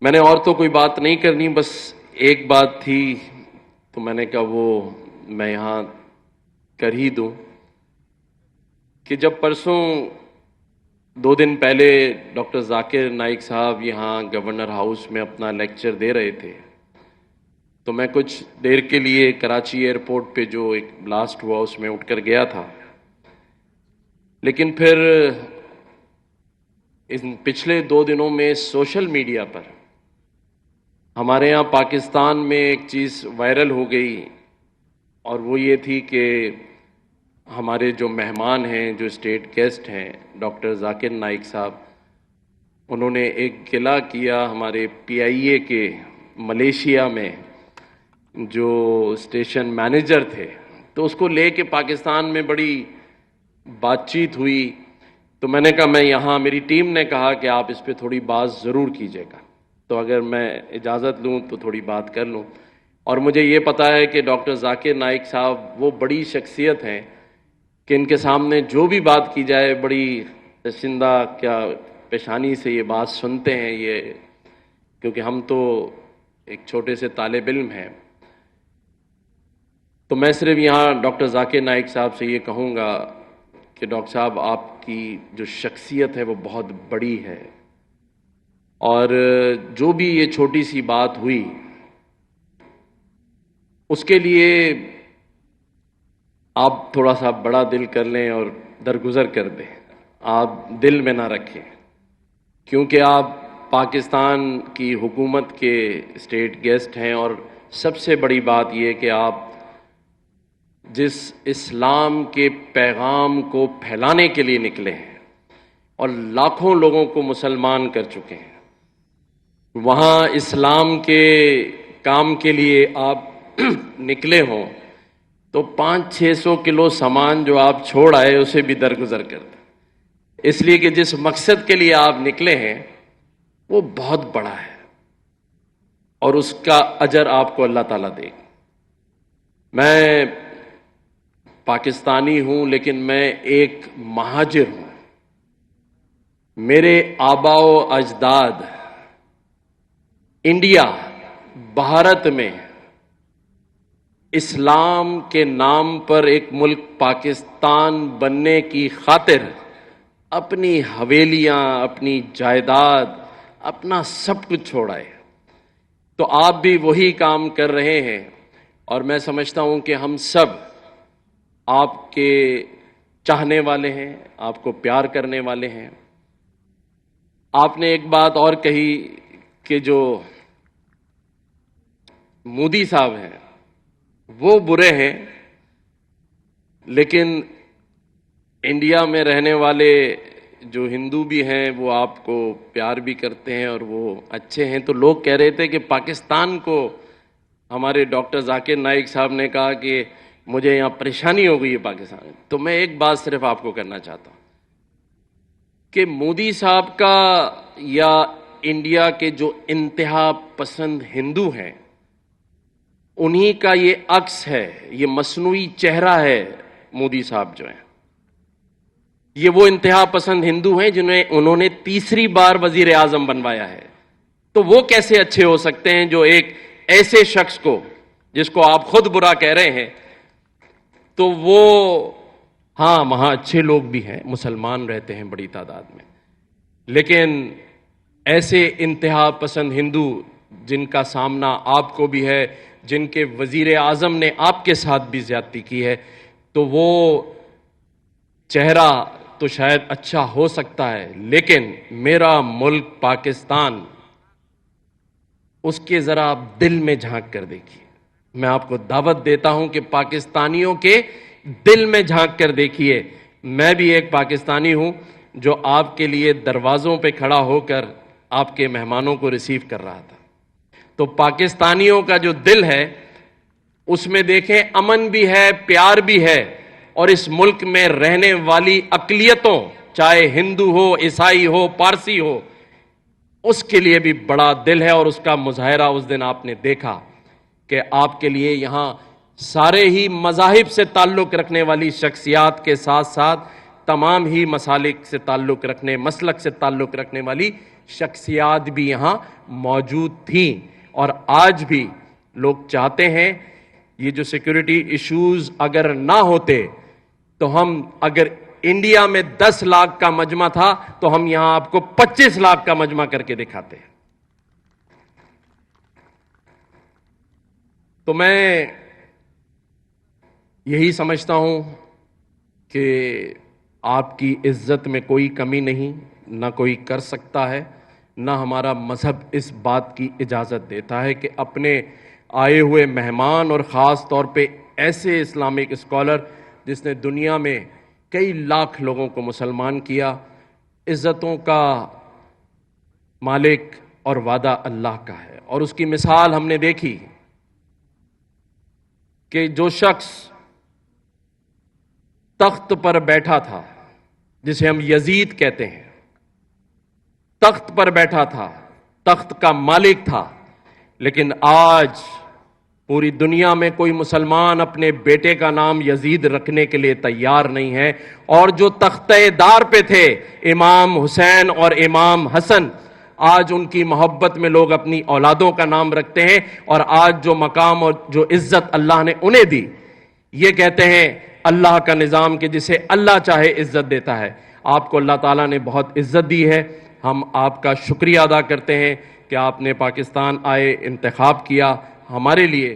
میں نے اور تو کوئی بات نہیں کرنی، بس ایک بات تھی تو میں نے کہا وہ میں یہاں کر ہی دوں کہ جب پرسوں 2 دن پہلے ڈاکٹر ذاکر نائک صاحب یہاں گورنر ہاؤس میں اپنا لیکچر دے رہے تھے تو میں کچھ دیر کے لیے کراچی ایئرپورٹ پہ جو ایک بلاسٹ ہوا اس میں اٹھ کر گیا تھا، لیکن پھر ان پچھلے 2 دنوں میں سوشل میڈیا پر ہمارے ہاں پاکستان میں ایک چیز وائرل ہو گئی اور وہ یہ تھی کہ ہمارے جو مہمان ہیں، جو اسٹیٹ گیسٹ ہیں ڈاکٹر ذاکر نائک صاحب، انہوں نے ایک گلہ کیا ہمارے پی آئی اے کے ملیشیا میں جو اسٹیشن مینیجر تھے، تو اس کو لے کے پاکستان میں بڑی بات چیت ہوئی۔ تو میں نے کہا میں یہاں، میری ٹیم نے کہا کہ آپ اس پہ تھوڑی بات ضرور کیجیے گا، تو اگر میں اجازت لوں تو تھوڑی بات کر لوں۔ اور مجھے یہ پتا ہے کہ ڈاکٹر ذاکر نائک صاحب وہ بڑی شخصیت ہیں کہ ان کے سامنے جو بھی بات کی جائے بڑی رسندہ کیا پیشانی سے یہ بات سنتے ہیں، یہ کیونکہ ہم تو ایک چھوٹے سے طالب علم ہیں۔ تو میں صرف یہاں ڈاکٹر ذاکر نائک صاحب سے یہ کہوں گا کہ ڈاکٹر صاحب آپ کی جو شخصیت ہے وہ بہت بڑی ہے، اور جو بھی یہ چھوٹی سی بات ہوئی اس کے لیے آپ تھوڑا سا بڑا دل کر لیں اور درگزر کر دیں، آپ دل میں نہ رکھیں، کیونکہ آپ پاکستان کی حکومت کے اسٹیٹ گیسٹ ہیں، اور سب سے بڑی بات یہ کہ آپ جس اسلام کے پیغام کو پھیلانے کے لیے نکلے ہیں اور لاکھوں لوگوں کو مسلمان کر چکے ہیں، وہاں اسلام کے کام کے لیے آپ نکلے ہوں تو 500-600 کلو سامان جو آپ چھوڑ آئے اسے بھی درگزر کر دیں، اس لیے کہ جس مقصد کے لیے آپ نکلے ہیں وہ بہت بڑا ہے اور اس کا اجر آپ کو اللہ تعالیٰ دے گا۔ میں پاکستانی ہوں لیکن میں ایک مہاجر ہوں، میرے آباء و اجداد انڈیا، بھارت میں اسلام کے نام پر ایک ملک پاکستان بننے کی خاطر اپنی حویلیاں، اپنی جائیداد، اپنا سب کچھ چھوڑائے، تو آپ بھی وہی کام کر رہے ہیں، اور میں سمجھتا ہوں کہ ہم سب آپ کے چاہنے والے ہیں، آپ کو پیار کرنے والے ہیں۔ آپ نے ایک بات اور کہی کہ جو مودی صاحب ہیں وہ برے ہیں، لیکن انڈیا میں رہنے والے جو ہندو بھی ہیں وہ آپ کو پیار بھی کرتے ہیں اور وہ اچھے ہیں۔ تو لوگ کہہ رہے تھے کہ پاکستان کو، ہمارے ڈاکٹر ذاکر نائک صاحب نے کہا کہ مجھے یہاں پریشانی ہو گئی ہے پاکستان میں، تو میں ایک بات صرف آپ کو کرنا چاہتا ہوں کہ مودی صاحب کا یا انڈیا کے جو انتہا پسند ہندو ہیں انہی کا یہ عکس ہے، یہ مصنوعی چہرہ ہے۔ مودی صاحب جو ہیں یہ وہ انتہا پسند ہندو ہیں انہوں نے تیسری بار وزیر اعظم بنوایا ہے، تو وہ کیسے اچھے ہو سکتے ہیں جو ایک ایسے شخص کو، جس کو آپ خود برا کہہ رہے ہیں، تو وہ، ہاں وہاں اچھے لوگ بھی ہیں، مسلمان رہتے ہیں بڑی تعداد میں، لیکن ایسے انتہا پسند ہندو جن کا سامنا آپ کو بھی ہے، جن کے وزیر اعظم نے آپ کے ساتھ بھی زیادتی کی ہے، تو وہ چہرہ تو شاید اچھا ہو سکتا ہے، لیکن میرا ملک پاکستان، اس کے ذرا آپ دل میں جھانک کر دیکھیے۔ میں آپ کو دعوت دیتا ہوں کہ پاکستانیوں کے دل میں جھانک کر دیکھیے۔ میں بھی ایک پاکستانی ہوں جو آپ کے لیے دروازوں پہ کھڑا ہو کر آپ کے مہمانوں کو ریسیو کر رہا تھا، تو پاکستانیوں کا جو دل ہے اس میں دیکھیں امن بھی ہے، پیار بھی ہے، اور اس ملک میں رہنے والی اقلیتوں، چاہے ہندو ہو، عیسائی ہو، پارسی ہو، اس کے لیے بھی بڑا دل ہے، اور اس کا مظاہرہ اس دن آپ نے دیکھا کہ آپ کے لیے یہاں سارے ہی مذاہب سے تعلق رکھنے والی شخصیات کے ساتھ ساتھ تمام ہی مسالک سے تعلق رکھنے، مسلک سے تعلق رکھنے والی شخصیات بھی یہاں موجود تھیں، اور آج بھی لوگ چاہتے ہیں یہ جو سیکیورٹی ایشوز اگر نہ ہوتے تو ہم اگر انڈیا میں 10 لاکھ کا مجمع تھا تو ہم یہاں آپ کو 25 لاکھ کا مجمع کر کے دکھاتے ہیں۔ تو میں یہی سمجھتا ہوں کہ آپ کی عزت میں کوئی کمی نہیں، نہ کوئی کر سکتا ہے، نہ ہمارا مذہب اس بات کی اجازت دیتا ہے کہ اپنے آئے ہوئے مہمان اور خاص طور پہ ایسے اسلامک اسکالر جس نے دنیا میں کئی لاکھ لوگوں کو مسلمان کیا، عزتوں کا مالک اور وعدہ اللہ کا ہے، اور اس کی مثال ہم نے دیکھی کہ جو شخص تخت پر بیٹھا تھا، جسے ہم یزید کہتے ہیں، تخت پر بیٹھا تھا، تخت کا مالک تھا، لیکن آج پوری دنیا میں کوئی مسلمان اپنے بیٹے کا نام یزید رکھنے کے لیے تیار نہیں ہے، اور جو تختہ دار پہ تھے امام حسین اور امام حسن، آج ان کی محبت میں لوگ اپنی اولادوں کا نام رکھتے ہیں، اور آج جو مقام اور جو عزت اللہ نے انہیں دی، یہ کہتے ہیں اللہ کا نظام کہ جسے اللہ چاہے عزت دیتا ہے۔ آپ کو اللہ تعالیٰ نے بہت عزت دی ہے، ہم آپ کا شکریہ ادا کرتے ہیں کہ آپ نے پاکستان آئے، انتخاب کیا، ہمارے لیے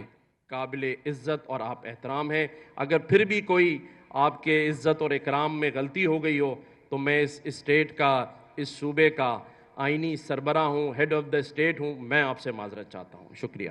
قابل عزت اور آپ احترام ہیں۔ اگر پھر بھی کوئی آپ کے عزت اور اکرام میں غلطی ہو گئی ہو تو میں اس اسٹیٹ کا، اس صوبے کا آئینی سربراہ ہوں، ہیڈ آف دا اسٹیٹ ہوں، میں آپ سے معذرت چاہتا ہوں۔ شکریہ۔